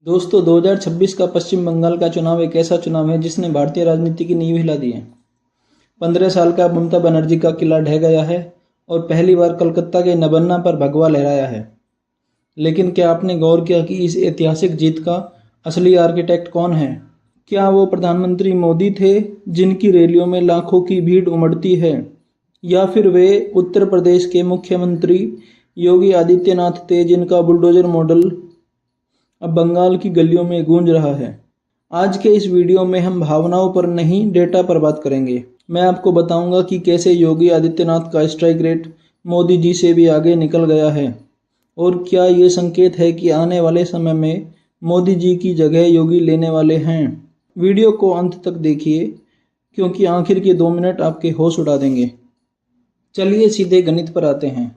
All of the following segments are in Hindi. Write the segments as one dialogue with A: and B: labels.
A: दोस्तों 2026 का पश्चिम बंगाल का चुनाव एक ऐसा चुनाव है जिसने भारतीय राजनीति की नींव हिला दी है। 15 साल का ममता बनर्जी का किला ढह गया है और पहली बार कलकत्ता के नबन्ना पर भगवा लहराया है। लेकिन क्या आपने गौर किया कि इस ऐतिहासिक जीत का असली आर्किटेक्ट कौन है? क्या वो प्रधानमंत्री मोदी थे जिनकी रैलियों में लाखों की भीड़ उमड़ती है, या फिर वे उत्तर प्रदेश के मुख्यमंत्री योगी आदित्यनाथ थे जिनका बुलडोजर मॉडल अब बंगाल की गलियों में गूंज रहा है? आज के इस वीडियो में हम भावनाओं पर नहीं, डेटा पर बात करेंगे। मैं आपको बताऊंगा कि कैसे योगी आदित्यनाथ का स्ट्राइक रेट मोदी जी से भी आगे निकल गया है और क्या ये संकेत है कि आने वाले समय में मोदी जी की जगह योगी लेने वाले हैं। वीडियो को अंत तक देखिए क्योंकि आखिर के 2 मिनट आपके होश उड़ा देंगे। चलिए सीधे गणित पर आते हैं।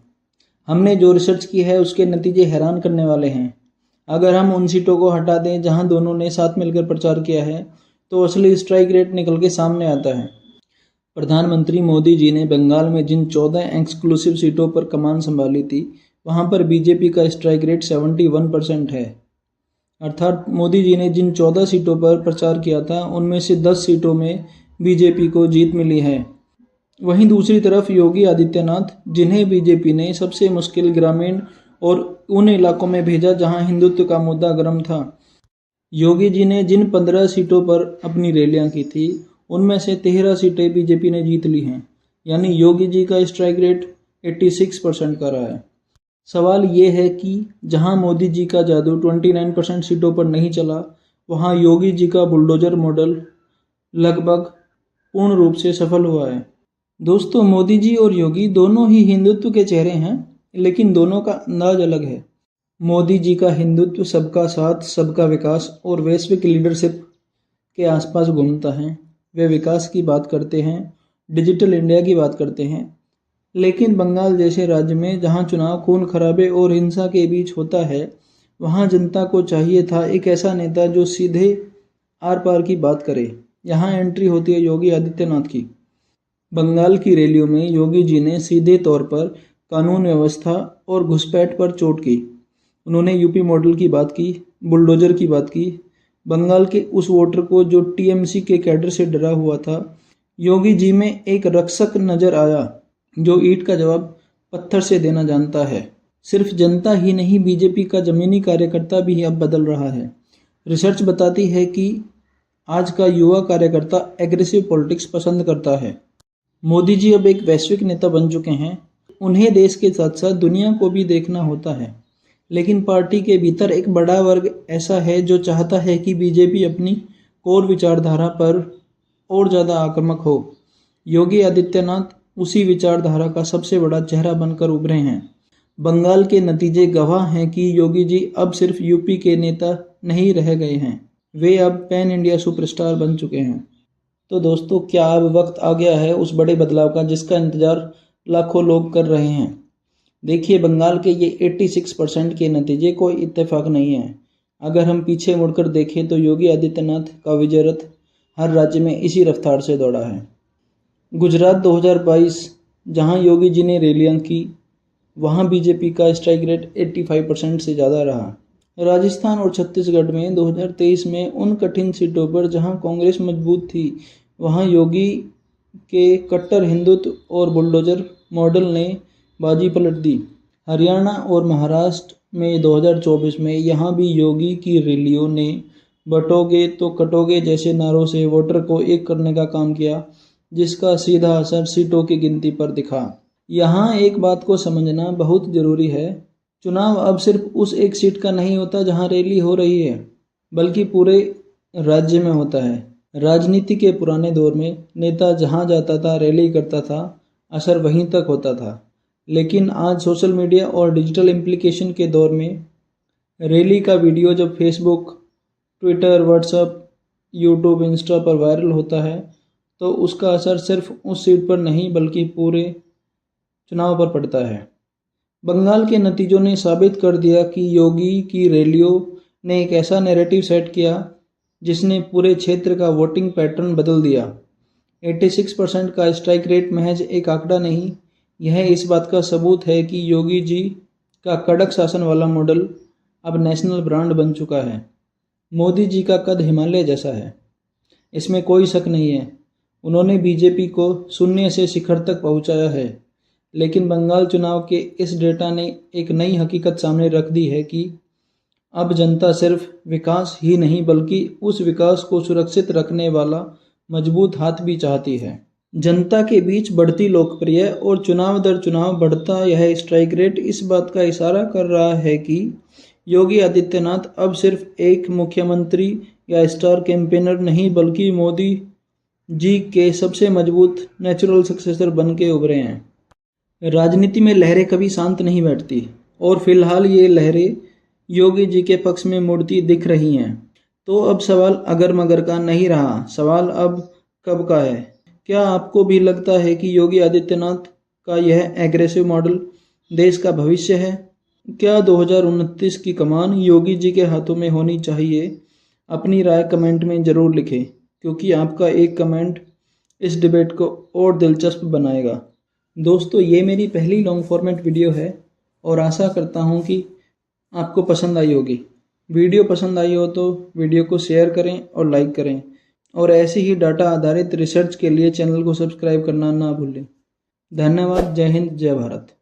A: हमने जो रिसर्च की है उसके नतीजे हैरान करने वाले हैं। अगर हम उन सीटों को हटा दें जहां दोनों ने साथ मिलकर प्रचार किया है तो असली स्ट्राइक रेट निकल के सामने आता है। प्रधानमंत्री मोदी जी ने बंगाल में जिन 14 एक्सक्लूसिव सीटों पर कमान संभाली थी वहां पर बीजेपी का स्ट्राइक रेट 71% है। अर्थात मोदी जी ने जिन 14 सीटों पर प्रचार किया था उनमें से 10 सीटों में बीजेपी को जीत मिली है। वहीं दूसरी तरफ योगी आदित्यनाथ, जिन्हें बीजेपी ने सबसे मुश्किल ग्रामीण और उन इलाकों में भेजा जहां हिंदुत्व का मुद्दा गर्म था, योगी जी ने जिन 15 सीटों पर अपनी रैलियां की थी उनमें से 13 सीटें बीजेपी ने जीत ली हैं। यानी योगी जी का स्ट्राइक रेट 86% का रहा है। सवाल ये है कि जहां मोदी जी का जादू 29% सीटों पर नहीं चला, वहां योगी जी का बुलडोजर मॉडल लगभग पूर्ण रूप से सफल हुआ है। दोस्तों, मोदी जी और योगी दोनों ही हिंदुत्व के चेहरे हैं, लेकिन दोनों का अंदाज अलग है। मोदी जी का हिंदुत्व सबका साथ, सबका विकास और वैश्विक लीडरशिप के आसपास घूमता है। वे विकास की बात करते हैं, डिजिटल इंडिया की बात करते हैं। लेकिन बंगाल जैसे राज्य में जहां चुनाव खून खराबे और हिंसा के बीच होता है, वहां जनता को चाहिए था एक ऐसा नेता जो सीधे आर पार की बात करे। यहाँ एंट्री होती है योगी आदित्यनाथ की। बंगाल की रैलियों में योगी जी ने सीधे तौर पर कानून व्यवस्था और घुसपैठ पर चोट की। उन्होंने यूपी मॉडल की बात की, बुलडोजर की बात की। बंगाल के उस वोटर को जो टीएमसी के कैडर से डरा हुआ था, योगी जी में एक रक्षक नजर आया जो ईंट का जवाब पत्थर से देना जानता है। सिर्फ जनता ही नहीं, बीजेपी का जमीनी कार्यकर्ता भी अब बदल रहा है। रिसर्च बताती है कि आज का युवा कार्यकर्ता एग्रेसिव पॉलिटिक्स पसंद करता है। मोदी जी अब एक वैश्विक नेता बन चुके हैं। उन्हें देश के साथ साथ दुनिया को भी देखना होता है। लेकिन पार्टी के भीतर एक बड़ा वर्ग ऐसा है जो चाहता है कि बीजेपी अपनी कोर विचारधारा पर और ज़्यादा आक्रामक हो। योगी आदित्यनाथ उसी विचारधारा का सबसे बड़ा चेहरा बनकर उभरे हैं। बंगाल के नतीजे गवाह हैं कि योगी जी अब सिर्फ यूपी के नेता नहीं रह गए हैं, वे अब पैन इंडिया सुपरस्टार बन चुके हैं। तो दोस्तों, क्या अब वक्त आ गया है उस बड़े बदलाव का जिसका इंतजार लाखों लोग कर रहे हैं? देखिए, बंगाल के ये 86% के नतीजे कोई इत्तेफाक नहीं है। अगर हम पीछे मुड़कर देखें तो योगी आदित्यनाथ का विजय रथ हर राज्य में इसी रफ्तार से दौड़ा है। गुजरात 2022, जहां योगी जी ने रैलियां की, वहां बीजेपी का स्ट्राइक रेट 85% से ज़्यादा रहा। राजस्थान और छत्तीसगढ़ में 2023 में उन कठिन सीटों पर जहां कांग्रेस मजबूत थी, वहां योगी के कट्टर हिंदुत्व और बुलडोजर मॉडल ने बाजी पलट दी। हरियाणा और महाराष्ट्र में 2024 में यहाँ भी योगी की रैलियों ने बटोगे तो कटोगे जैसे नारों से वोटर को एक करने का काम किया, जिसका सीधा असर सीटों की गिनती पर दिखा। यहाँ एक बात को समझना बहुत जरूरी है। चुनाव अब सिर्फ उस एक सीट का नहीं होता जहाँ रैली हो रही है, बल्कि पूरे राज्य में होता है। राजनीति के पुराने दौर में नेता जहाँ जाता था, रैली करता था, असर वहीं तक होता था। लेकिन आज सोशल मीडिया और डिजिटल एप्लीकेशन के दौर में रैली का वीडियो जब Facebook, Twitter, WhatsApp, YouTube, Insta पर वायरल होता है तो उसका असर सिर्फ उस सीट पर नहीं बल्कि पूरे चुनाव पर पड़ता है। बंगाल के नतीजों ने साबित कर दिया कि योगी की रैलियों ने एक ऐसा नैरेटिव सेट किया जिसने पूरे क्षेत्र का वोटिंग पैटर्न बदल दिया। 86% का स्ट्राइक रेट महज एक आंकड़ा नहीं, यह इस बात का सबूत है कि योगी जी का कड़क शासन वाला मॉडल अब नेशनल ब्रांड बन चुका है। मोदी जी का कद हिमालय जैसा है, इसमें कोई शक नहीं है। उन्होंने बीजेपी को शून्य से शिखर तक पहुंचाया है। लेकिन बंगाल चुनाव के इस डेटा ने एक नई हकीकत सामने रख दी है कि अब जनता सिर्फ विकास ही नहीं बल्कि उस विकास को सुरक्षित रखने वाला मजबूत हाथ भी चाहती है। जनता के बीच बढ़ती लोकप्रिय और चुनाव दर चुनाव बढ़ता यह स्ट्राइक रेट इस बात का इशारा कर रहा है कि योगी आदित्यनाथ अब सिर्फ एक मुख्यमंत्री या स्टार कैंपेनर नहीं बल्कि मोदी जी के सबसे मजबूत नेचुरल सक्सेसर बन के उभरे हैं। राजनीति में लहरें कभी शांत नहीं बैठती और फिलहाल ये लहरें योगी जी के पक्ष में मुड़ती दिख रही हैं। तो अब सवाल अगर मगर का नहीं रहा, सवाल अब कब का है। क्या आपको भी लगता है कि योगी आदित्यनाथ का यह एग्रेसिव मॉडल देश का भविष्य है? क्या 2029 की कमान योगी जी के हाथों में होनी चाहिए? अपनी राय कमेंट में ज़रूर लिखें, क्योंकि आपका एक कमेंट इस डिबेट को और दिलचस्प बनाएगा। दोस्तों, ये मेरी पहली लॉन्ग फॉर्मेट वीडियो है और आशा करता हूँ कि आपको पसंद आई होगी। वीडियो पसंद आई हो तो वीडियो को शेयर करें और लाइक करें, और ऐसी ही डाटा आधारित रिसर्च के लिए चैनल को सब्सक्राइब करना ना भूलें। धन्यवाद। जय हिंद, जय भारत।